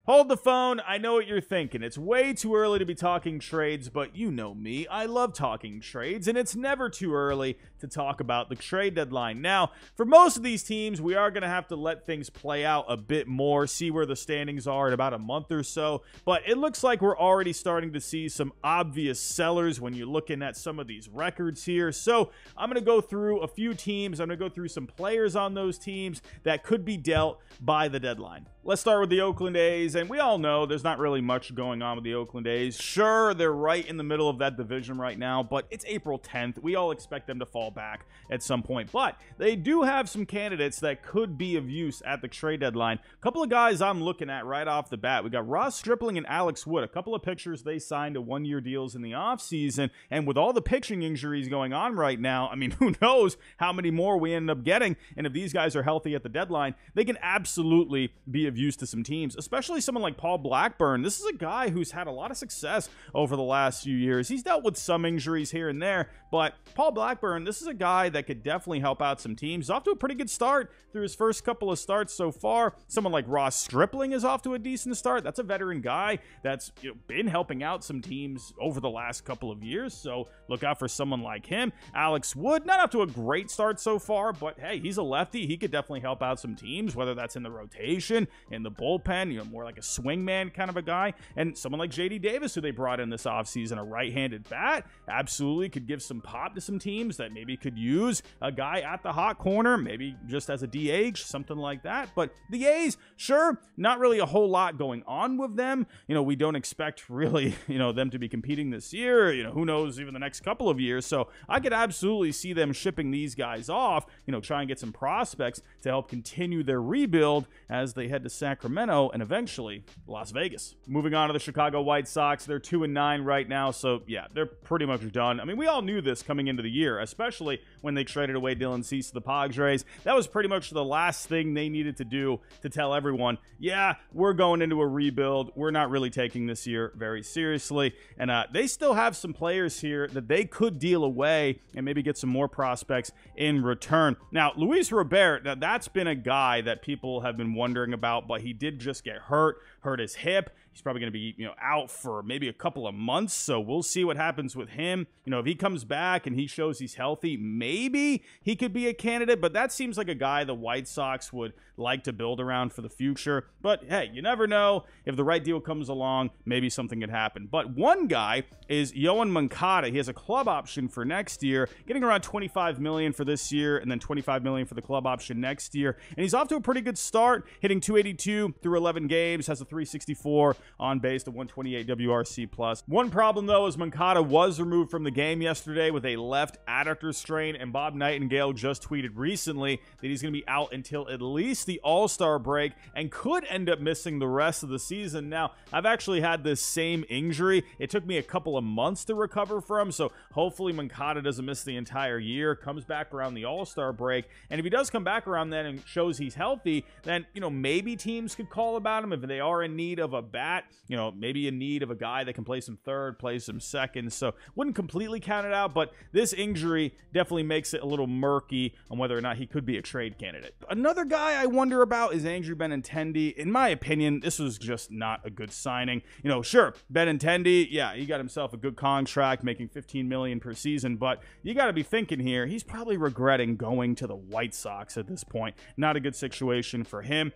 Hold the phone. I know what you're thinking. It's way too early to be talking trades, but you know me. I love talking trades, and it's never too early to talk about the trade deadline. Now, for most of these teams, we are going to have to let things play out a bit more, see where the standings are in about a month or so, but it looks like we're already starting to see some obvious sellers when you're looking at some of these records here. So I'm going to go through a few teams. I'm going to go through some players on those teams that could be dealt by the deadline. Let's start with the Oakland A's, and we all know there's not really much going on with the Oakland A's. Sure, they're right in the middle of that division right now, but it's April 10th. We all expect them to fall back at some point, but they do have some candidates that could be of use at the trade deadline. A couple of guys I'm looking at right off the bat. We got Ross Stripling and Alex Wood, a couple of pitchers they signed to one-year deals in the offseason, and with all the pitching injuries going on right now, I mean, who knows how many more we end up getting, and if these guys are healthy at the deadline, they can absolutely be of use to some teams, especially someone like Paul Blackburn. This is a guy who's had a lot of success over the last few years. He's dealt with some injuries here and there, but Paul Blackburn, this is a guy that could definitely help out some teams. He's off to a pretty good start through his first couple of starts so far. Someone like Ross Stripling is off to a decent start. That's a veteran guy that's been helping out some teams over the last couple of years, so look out for someone like him. Alex Wood, not off to a great start so far, but hey, he's a lefty. He could definitely help out some teams, whether that's in the rotation, in the bullpen, more like a swingman kind of a guy. And someone like JD Davis, who they brought in this offseason, a right-handed bat, absolutely could give some pop to some teams that maybe could use a guy at the hot corner, maybe just as a DH, something like that. But the A's, sure, not really a whole lot going on with them. We don't expect really, them to be competing this year. Who knows, even the next couple of years. So I could absolutely see them shipping these guys off, try and get some prospects to help continue their rebuild as they head to Sacramento and eventually Las Vegas. Moving on to the Chicago White Sox, they're 2-9 right now, so yeah, they're pretty much done. I mean, we all knew this coming into the year, especially when they traded away Dylan Cease to the Padres. That was pretty much the last thing they needed to do to tell everyone, yeah, we're going into a rebuild. We're not really taking this year very seriously, and they still have some players here that they could deal away and maybe get some more prospects in return. Now, Luis Robert, that's been a guy that people have been wondering about, but he did just get hurt his hip. He's probably going to be, out for maybe a couple of months, so we'll see what happens with him. If he comes back and he shows he's healthy, maybe he could be a candidate, but that seems like a guy the White Sox would like to build around for the future. But hey, you never know. If the right deal comes along, maybe something could happen. But one guy is Yoan Moncada. He has a club option for next year, getting around $25 million for this year and then $25 million for the club option next year. And he's off to a pretty good start, hitting .282 through 11 games, has a .364 on base to 128 WRC plus. One problem though is Moncada was removed from the game yesterday with a left adductor strain, and Bob Nightingale just tweeted recently that he's going to be out until at least the All-Star break and could end up missing the rest of the season. Now, I've actually had this same injury. It took me a couple of months to recover from, so hopefully Moncada doesn't miss the entire year, comes back around the All-Star break, and if he does come back around then and shows he's healthy, then, maybe teams could call about him if they are in need of a bat, maybe in need of a guy that can play some third, play some second, so wouldn't completely count it out, but this injury definitely makes it a little murky on whether or not he could be a trade candidate. Another guy I wonder about is Andrew Benintendi. In my opinion, this was just not a good signing. Sure, Benintendi, yeah, he got himself a good contract, making $15 million per season, but you got to be thinking here, he's probably regretting going to the White Sox at this point. Not a good situation for him.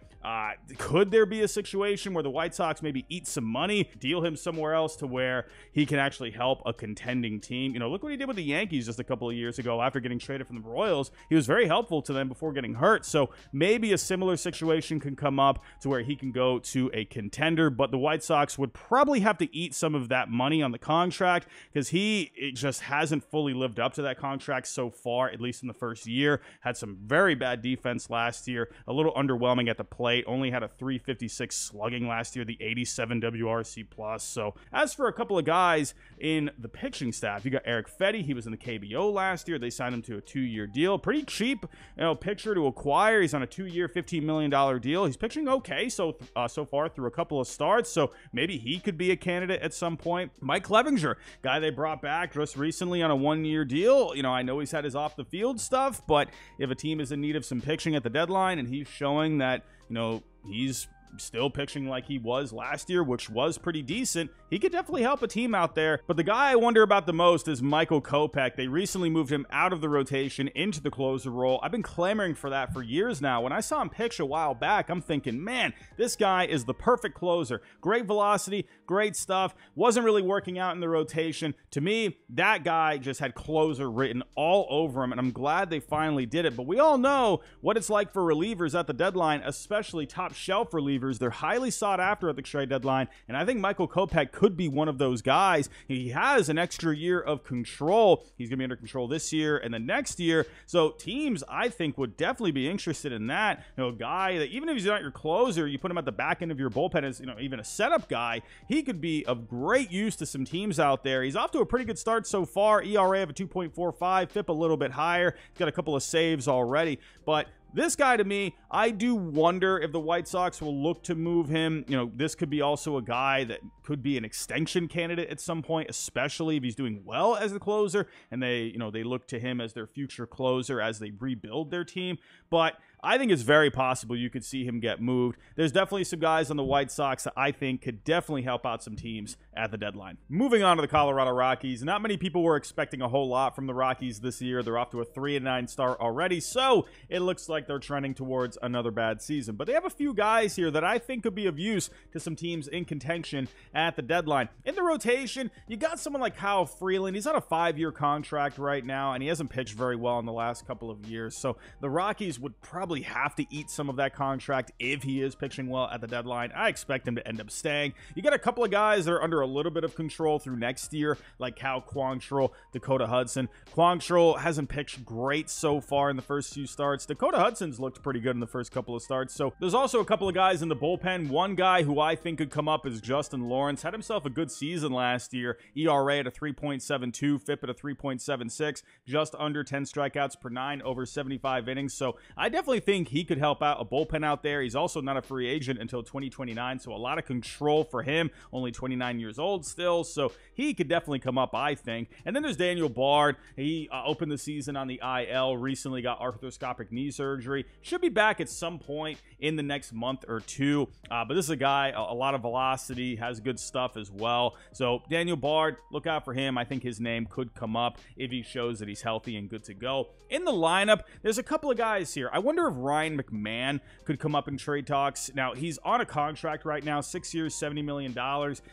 Could there be a situation where the White Sox maybe eat some money, deal him somewhere else to where he can actually help a contending team? Look what he did with the Yankees just a couple of years ago after getting traded from the Royals. He was very helpful to them before getting hurt, so maybe a similar situation can come up to where he can go to a contender, but the White Sox would probably have to eat some of that money on the contract because he just hasn't fully lived up to that contract so far, at least in the first year. Had some very bad defense last year, a little underwhelming at the plate, only had a .356 slugging last year, the 87 WRC plus. So as for a couple of guys in the pitching staff, you got Eric Fetty. He was in the KBO last year. They signed him to a 2-year deal. Pretty cheap, pitcher to acquire. He's on a 2-year, $15 million deal. He's pitching okay so far through a couple of starts, so maybe he could be a candidate at some point. Mike Clevinger, guy they brought back just recently on a 1-year deal. I know he's had his off the field stuff, but if a team is in need of some pitching at the deadline and he's showing that, he's still pitching like he was last year, which was pretty decent, he could definitely help a team out there. But the guy I wonder about the most is Michael Kopech. They recently moved him out of the rotation into the closer role. I've been clamoring for that for years now. When I saw him pitch a while back, I'm thinking, man, this guy is the perfect closer. Great velocity, great stuff. Wasn't really working out in the rotation. To me, that guy just had closer written all over him, and I'm glad they finally did it. But we all know what it's like for relievers at the deadline, especially top shelf relievers. They're highly sought after at the trade deadline, and I think Michael Kopech could be one of those guys. He has an extra year of control. He's going to be under control this year and the next year, so teams, I think, would definitely be interested in that. You know, a guy that even if he's not your closer, you put him at the back end of your bullpen as, you know, even a setup guy, he could be of great use to some teams out there. He's off to a pretty good start so far. ERA of a 2.45, FIP a little bit higher. He's got a couple of saves already, but this guy, to me, I do wonder if the White Sox will look to move him. You know, this could be also a guy that could be an extension candidate at some point, especially if he's doing well as a closer and they look to him as their future closer as they rebuild their team. But I think it's very possible you could see him get moved. There's definitely some guys on the White Sox that I think could definitely help out some teams at the deadline. Moving on to the Colorado Rockies. Not many people were expecting a whole lot from the Rockies this year. They're off to a 3-9 start already, so it looks like they're trending towards another bad season. But they have a few guys here that I think could be of use to some teams in contention at the deadline. In the rotation, you got someone like Kyle Freeland. He's on a 5-year contract right now, and he hasn't pitched very well in the last couple of years. So the Rockies would probably have to eat some of that contract if he is pitching well at the deadline. I expect him to end up staying. You got a couple of guys that are under a little bit of control through next year, like Cal Quantrill, Dakota Hudson. Quantrill hasn't pitched great so far in the first few starts. Dakota Hudson's looked pretty good in the first couple of starts. So there's also a couple of guys in the bullpen. One guy who I think could come up is Justin Lawrence. Had himself a good season last year. ERA at a 3.72, FIP at a 3.76, just under 10 strikeouts per 9 over 75 innings. So I definitely think he could help out a bullpen out there. He's also not a free agent until 2029, so a lot of control for him. Only 29 years old still, so he could definitely come up, I think. And then there's Daniel Bard. He opened the season on the IL, recently got arthroscopic knee surgery. Should be back at some point in the next month or two, but this is a guy, a lot of velocity, has good stuff as well. So Daniel Bard, look out for him. I think his name could come up if he shows that he's healthy and good to go. In the lineup, there's a couple of guys here. I wonder if Ryan McMahon could come up in trade talks. Now, he's on a contract right now, 6 years, $70 million.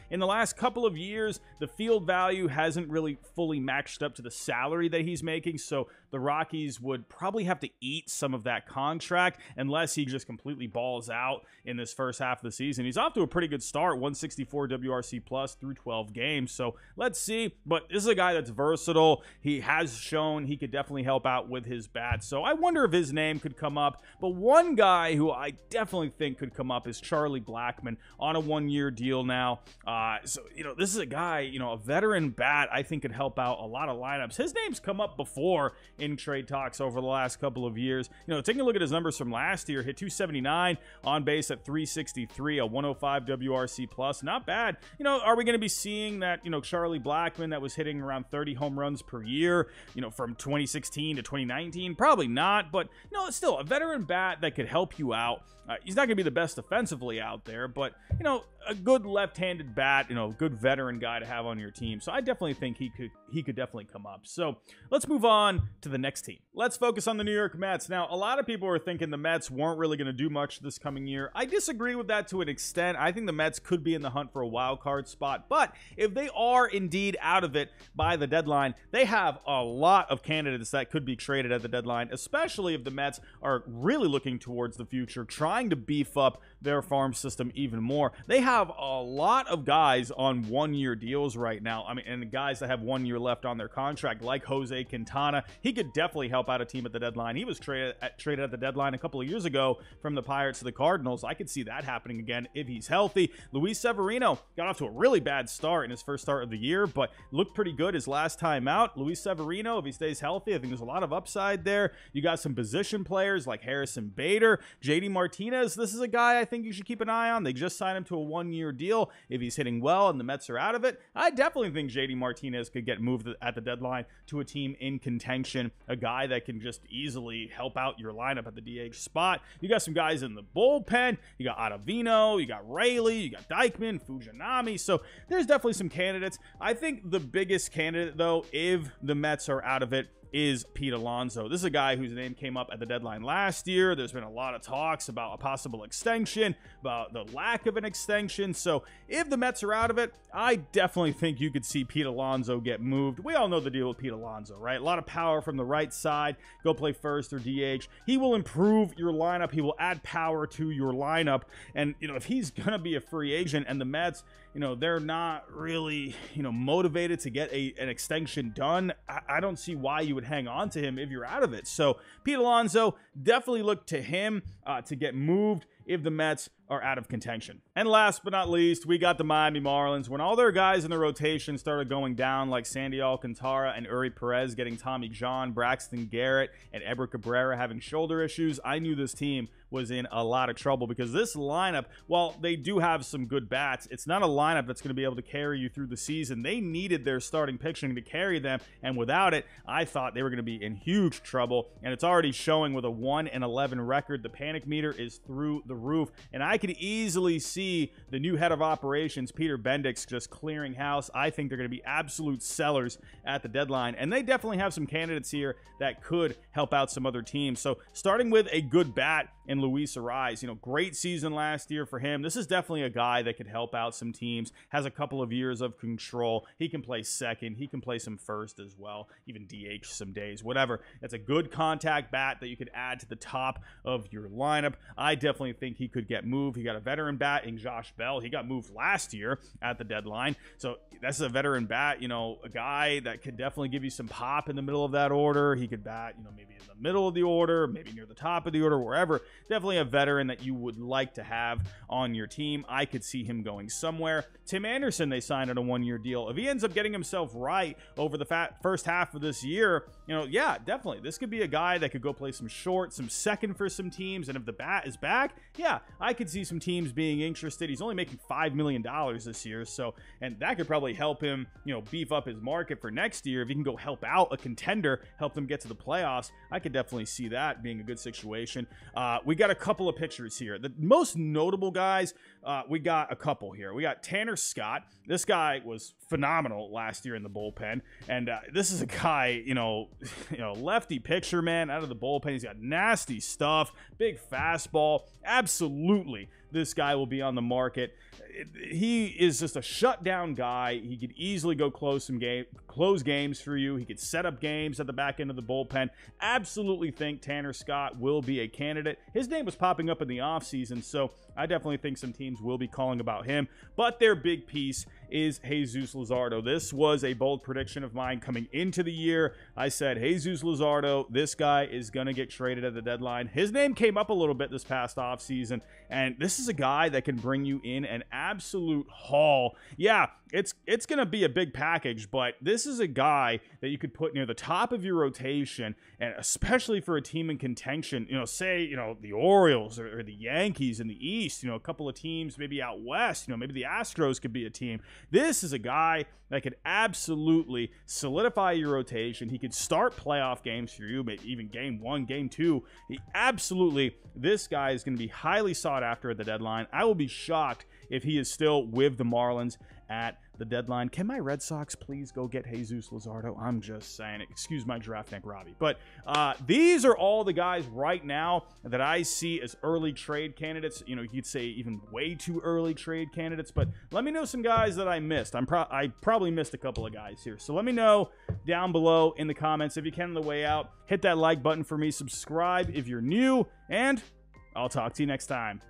In the last couple of years, the field value hasn't really fully matched up to the salary that he's making, so the Rockies would probably have to eat some of that contract unless he just completely balls out in this first half of the season. He's off to a pretty good start, 164 WRC plus through 12 games, so let's see. But this is a guy that's versatile. He has shown he could definitely help out with his bat, so I wonder if his name could come up. But one guy who I definitely think could come up is Charlie Blackmon on a 1-year deal now. So, this is a guy, a veteran bat I think could help out a lot of lineups. His name's come up before in trade talks over the last couple of years. Taking a look at his numbers from last year, hit 279, on base at 363, a 105 WRC plus. Not bad. Are we going to be seeing that, Charlie Blackmon that was hitting around 30 home runs per year, from 2016 to 2019? Probably not, but, still a veteran bat that could help you out. He's not going to be the best offensively out there, but, a good left-handed bat, good veteran guy to have on your team. So I definitely think he could definitely come up. So let's move on to the next team. Let's focus on the New York Mets. Now, a lot of people are thinking the Mets weren't really going to do much this coming year. I disagree with that to an extent. I think the Mets could be in the hunt for a wild card spot, but if they are indeed out of it by the deadline, they have a lot of candidates that could be traded at the deadline, especially if the Mets are really looking towards the future, trying to beef up their farm system even more. They have a lot of guys on 1-year deals right now. And the guys that have 1 year left on their contract, like Jose Quintana. He could definitely help out a team at the deadline. He was traded at the deadline a couple of years ago from the Pirates to the Cardinals. I could see that happening again if he's healthy. Luis Severino got off to a really bad start in his first start of the year, but looked pretty good his last time out. Luis Severino, if he stays healthy, I think there's a lot of upside there. You got some position players like Harrison Bader, JD Martinez. This is a guy I think you should keep an eye on. They just signed him to a 1-year deal. If he's hitting well and the Mets are out of it, I definitely think JD Martinez could get moved at the deadline to a team in contention, a guy that can just easily help out your lineup at the DH spot. You got some guys in the bullpen. You got Ottavino, you got Raley, you got Dykman, Fujinami. So there's definitely some candidates. I think the biggest candidate, though, if the Mets are out of it, is Pete Alonso. This is a guy whose name came up at the deadline last year. There's been a lot of talks about a possible extension, about the lack of an extension. So if the Mets are out of it, I definitely think you could see Pete Alonso get moved. We all know the deal with Pete Alonso, right? A lot of power from the right side. Go play first or DH. He will improve your lineup. He will add power to your lineup. And, if he's going to be a free agent and the Mets, they're not really, motivated to get an extension done, I don't see why you would hang on to him if you're out of it. So Pete Alonso, definitely look to him to get moved if the Mets are out of contention. And last but not least, we got the Miami Marlins. When all their guys in the rotation started going down, like Sandy Alcantara and Uri Perez getting Tommy John, Braxton Garrett, and Eber Cabrera having shoulder issues, I knew this team was in a lot of trouble, because this lineup, while they do have some good bats, it's not a lineup that's going to be able to carry you through the season. They needed their starting pitching to carry them, and without it, I thought they were going to be in huge trouble, and it's already showing with a 1-11 record. The panic meter is through the roof, and I could easily see the new head of operations, Peter Bendix, just clearing house. I think they're going to be absolute sellers at the deadline, and they definitely have some candidates here that could help out some other teams. So starting with a good bat in Luis Arraez, great season last year for him. This is definitely a guy that could help out some teams, has a couple of years of control. He can play second. He can play some first as well, even DH some days, whatever. It's a good contact bat that you could add to the top of your lineup. I definitely think he could get moved. He got a veteran bat in Josh Bell. He got moved last year at the deadline. So that's a veteran bat, a guy that could definitely give you some pop in the middle of that order. He could bat, maybe in the middle of the order, maybe near the top of the order, wherever. Definitely a veteran that you would like to have on your team. I could see him going somewhere. Tim Anderson, they signed on a 1-year deal. If he ends up getting himself right over the first half of this year, yeah, definitely. This could be a guy that could go play some short, some second for some teams. And if the bat is back, yeah, I could see some teams being interested. He's only making $5 million this year. So, and that could probably help him, beef up his market for next year. If he can go help out a contender, help them get to the playoffs, I could definitely see that being a good situation. We got a couple of pitchers here. The most notable guys, we got a couple here. We got Tanner Scott. This guy was phenomenal last year in the bullpen, and this is a guy, lefty pitcher, man, out of the bullpen. He's got nasty stuff, big fastball. Absolutely, this guy will be on the market. He is just a shutdown guy. He could easily go close games for you. He could set up games at the back end of the bullpen. Absolutely think Tanner Scott will be a candidate. His name was popping up in the offseason, so I definitely think some teams will be calling about him. But their big piece is Jesus Luzardo. This was a bold prediction of mine coming into the year. I said, Jesus Luzardo, this guy is going to get traded at the deadline. His name came up a little bit this past offseason, and this is a guy that can bring you in an absolute haul. Yeah, it's going to be a big package, but this is a guy that you could put near the top of your rotation, and especially for a team in contention, say, the Orioles or the Yankees in the East, a couple of teams maybe out west, maybe the Astros could be a team. This is a guy that could absolutely solidify your rotation. He could start playoff games for you, maybe even game 1, game 2. This guy is going to be highly sought after at the deadline. I will be shocked if he is still with the Marlins at the deadline. Can my Red Sox please go get Jesus Luzardo? I'm just saying. Excuse my draft neck Robbie. But these are all the guys right now that I see as early trade candidates. You could say even way too early trade candidates. But let me know some guys that I missed. I probably missed a couple of guys here. So let me know down below in the comments. If you can on the way out, hit that like button for me. Subscribe if you're new. And I'll talk to you next time.